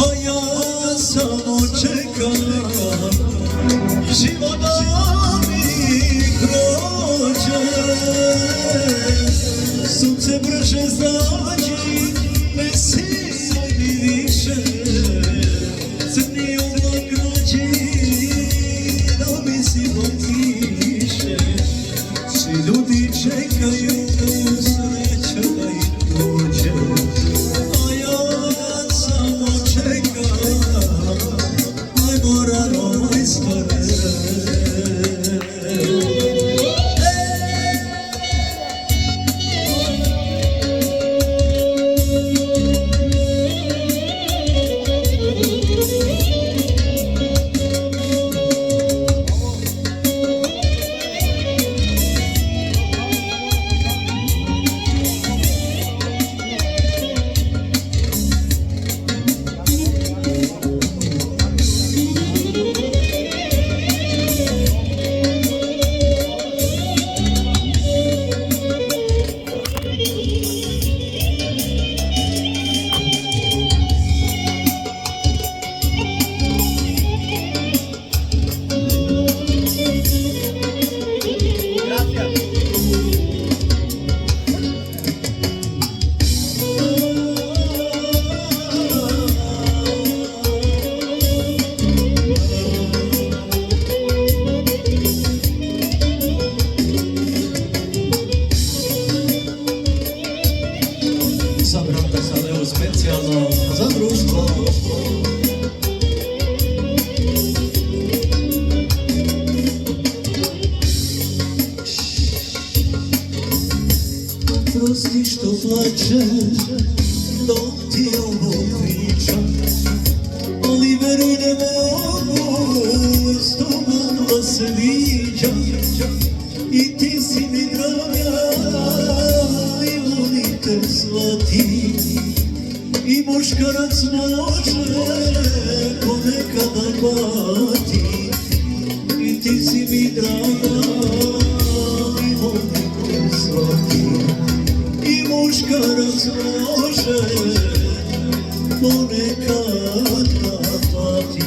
a ja samo čekam, života mi prođe, sunce brže zađi, ne silaj mi više, crni oblak noći, da mi si potiše, svi ljudi čekaju sreća da im dođe, a ja samo čekam, ajmo rano ispane. Specijalno za društvo. Prosti što plačem, dok ti ovo pričam, ali veruj ne mogu s tobom da se viđam, i ti si mi draga i volim te shvatim. I muškarac može ponekada pati, i ti si mi draga i volim te shvatim. I muškarac može ponekada pati.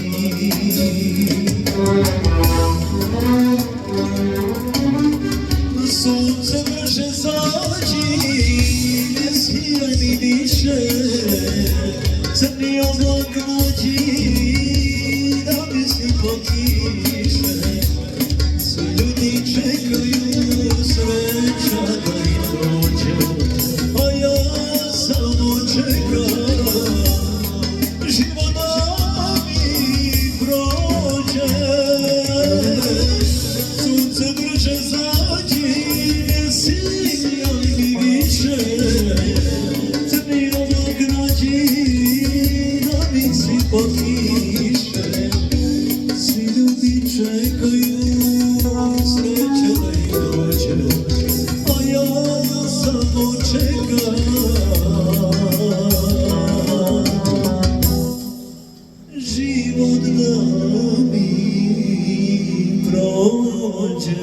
Sunce brže zađi, ne sijaj mi više, crni oblak noći, da mi si potiše, svi ljudi čekaju sreća da im dođe, a ja samo čekam, život da mi prođe. Sunce brže zađi, ne sijaj mi više, crni oblak noći, potiše, svi ljudi čekaju sreće da im dođe, a ja samo čekam, život da mi prođe.